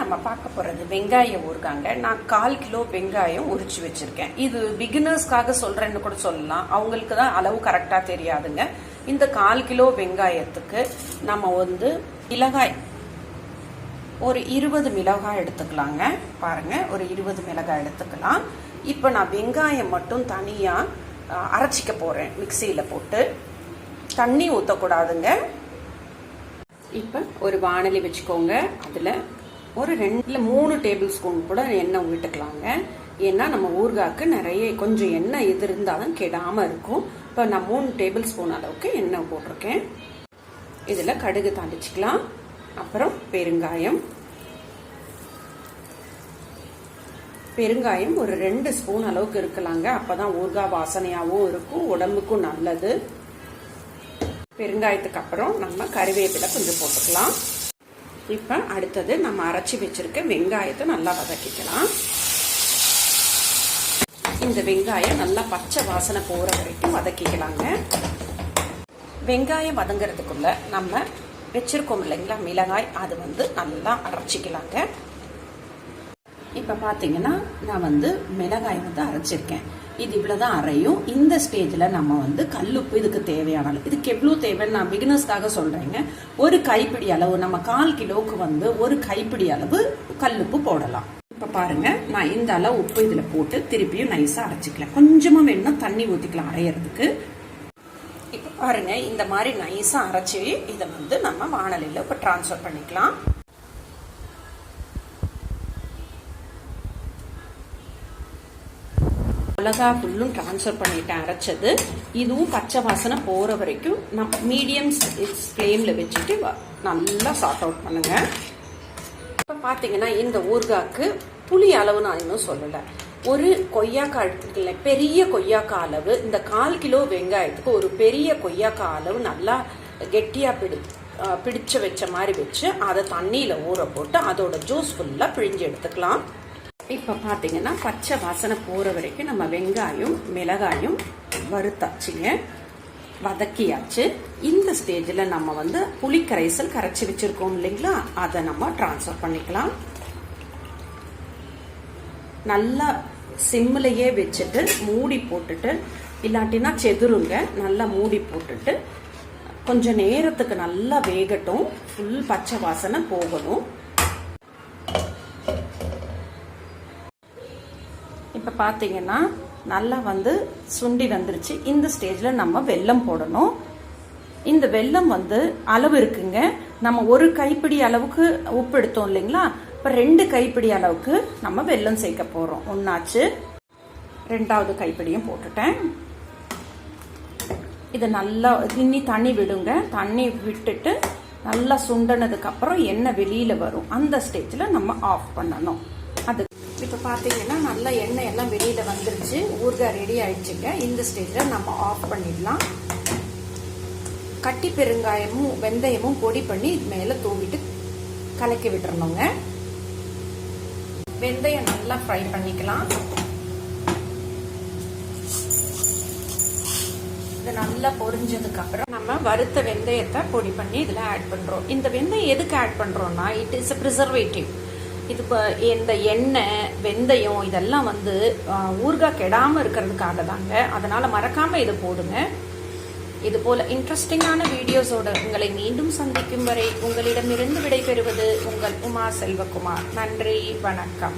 நம்ம பார்க்க போறது வெங்காயம் ஊறுகாங்க. நான் 1/4 கிலோ வெங்காயம் உரிச்சு வச்சிருக்கேன். இது பிகினர்ஸ்க்காக சொல்றேன்னு கூட சொல்லலாம். அவங்களுக்கு தான் அளவு கரெக்டா தெரியாதுங்க. இந்த 1/4 கிலோ வெங்காயத்துக்கு நம்ம மிளகாய் ஒரு 20 மிளகாய் எடுத்துக்கலாங்க. பாருங்க, ஒரு 20 மிளகாய் எடுத்துக்கலாம். இப்போ நான் வெங்காயம் மட்டும் தனியா அரைச்சிக்க போறேன் மிக்சியில போட்டு. தண்ணி ஊற்றக்கூடாதுங்க. இப்போ ஒரு வாணலி வச்சுக்கோங்க. அதில் ஒரு 2 இல்ல 3 டேபிள் ஸ்பூன் கூட எண்ணெய் விட்டுக்கலாங்க. ஏன்னா நம்ம ஊறுகாய்க்கு நிறைய கொஞ்சம் எண்ணெய் எது இருந்தாலும் கெடாமல் இருக்கும். இப்போ நான் 3 டேபிள் ஸ்பூன் அளவுக்கு எண்ணெய் போட்டிருக்கேன். இதில் கடுகு தாளிச்சுக்கலாம். அப்புறம் பெருங்காயம் ஒரு 2 ஸ்பூன் அளவுக்கு இருக்கலாங்க. அப்பதான் ஊறுகாய் வாசனையாகவும் இருக்கும், உடம்புக்கும் நல்லது. பெருங்காயத்துக்கு அப்புறம் நம்ம கறிவேப்பிலை கொஞ்சம் போட்டுக்கலாம். இப்போ அடுத்தது நம்ம அரைச்சி வச்சிருக்க வெங்காயத்தை நல்லா வதக்கிக்கலாம். இந்த வெங்காயம் நல்லா பச்சை வாசனை போற வரைக்கும் வதக்கிக்கலாங்க. வெங்காயம் வதங்கிறதுக்குள்ள நம்ம வச்சிருக்கோம் இல்லைங்களா மிளகாய், அது நல்லா அரைச்சிக்கலாங்க. இப்போ பார்த்தீங்கன்னா நான் மிளகாய் அரைச்சிருக்கேன். இது இவ்வளவுதான் அரையும். இந்த ஸ்டேஜ்ல நம்ம கல்லுப்பு இதுக்கு தேவையான அளவு, இதுக்கு எவ்வளவு தேவைன்னு நான் பிகினர்ஸ்க்காக சொல்றேங்க. ஒரு கைப்பிடி அளவு, நம்ம 1/4 கிலோவுக்கு ஒரு கைப்பிடி அளவு கல்லுப்பு போடலாம். இப்ப பாருங்க, நான் இந்த அளவு உப்பு இதுல போட்டு திருப்பியும் நைஸா அரைச்சிக்கலாம். கொஞ்சமா வேணும்னா தண்ணி ஊத்திக்கலாம் அரைகிறதுக்கு. இப்ப பாருங்க, இந்த மாதிரி நைஸா அரைச்சி இதை நம்ம வாணலில இப்ப டிரான்ஸ்ஃபர் பண்ணிக்கலாம். மிளகா ஃபுல்லும் டிரான்ஸ்ஃபர் பண்ணிட்டேன் அரைச்சது. இதுவும் பச்சை வாசனை போற வரைக்கும் நம்ம மீடியம் ஃப்ளேம்ல வச்சுட்டு நல்லா சார்ட் அவுட் பண்ணுங்க. இப்ப பாத்தீங்கன்னா இந்த ஊறுகாய்க்கு புளி அளவு நான் இன்னும் சொல்லல. ஒரு கொய்யாக்காய் எடுத்துக்கல, பெரிய கொய்யாக்காய் அளவு. இந்த 1/4 கிலோ வெங்காயத்துக்கு ஒரு பெரிய கொய்யாக்காய் அளவு நல்லா கெட்டியா பிடிச்சு வச்ச மாதிரி வச்சு அதை தண்ணியில ஊற போட்டு அதோட ஜூஸ் ஃபுல்லா பிழிஞ்சு எடுத்துக்கலாம். இப்ப பாத்தீங்கன்னா பச்சை வாசனை போற வரைக்கும் நம்ம வெங்காயம் மிளகாயும் வறுத்தாச்சுங்க, வதக்கியாச்சு. இந்த ஸ்டேஜ்ல நம்ம புளி கரைசல் கரைச்சி வச்சிருக்கோம் இல்லைங்களா, அதை நம்ம டிரான்ஸ்ஃபர் பண்ணிக்கலாம். நல்லா சிம்மிலேயே வச்சுட்டு மூடி போட்டுட்டு, இல்லாட்டினா செதுருங்க, நல்லா மூடி போட்டுட்டு கொஞ்ச நேரத்துக்கு நல்லா வேகட்டும். ஃபுல் பச்சை வாசனை போகணும். இப்ப பாத்தீங்கன்னா நல்லா சுண்டி வந்துருச்சு. இந்த ஸ்டேஜ்ல நம்ம வெல்லம் போடணும். இந்த வெல்லம் அளவு இருக்குங்க. நம்ம ஒரு கைப்பிடி அளவுக்கு உப்பு எடுத்தோம் இல்லைங்களா, இப்ப 2 கைப்பிடி அளவுக்கு நம்ம வெல்லம் சேர்க்க போறோம். ஒன்னாச்சு, 2வது கைப்பிடியும் போட்டுட்டேன். இது நல்லா இன்னி தண்ணி விடுங்க. தண்ணி விட்டுட்டு நல்லா சுண்டனதுக்கு அப்புறம் எண்ணெய் வெளியில வரும். அந்த ஸ்டேஜ்ல நம்ம ஆஃப் பண்ணணும். அது இப்ப பாத்தீங்கன்னா நல்லா எண்ணெய் எல்லாம் வெளியில வந்துருச்சு. ஊறுகாய் ரெடி ஆயிடுச்சுங்க. இந்த ஸ்டேஜ்ல நம்ம ஆஃப் பண்ணிடலாம். கட்டி பெருங்காயமும் வெந்தயமும் பொடி பண்ணி இது மேல தூவிட்டு கலக்கி விட்டுறணுங்க. வெந்தயம் நல்லா ஃப்ரை பண்ணிக்கலாம். இது நல்லா பொரிஞ்சதுக்கு அப்புறம் நம்ம வறுத்த வெந்தயத்தை பொடி பண்ணி இதுல ஆட் பண்றோம். இந்த வெந்தயம் எதுக்கு ஆட் பண்றோம்னா, இட் இஸ் a preservative. இது இந்த எண்ணெய் வெந்தயம் இதெல்லாம் ஊறுகாய் கெடாம இருக்கிறதுக்காக தாங்க. அதனால மறக்காம இதை போடுங்க. இது போல இன்ட்ரெஸ்டிங்கான வீடியோஸோட உங்களை மீண்டும் சந்திக்கும் வரை உங்களிடமிருந்து விடைபெறுவது உங்கள் உமா செல்வகுமார். நன்றி, வணக்கம்.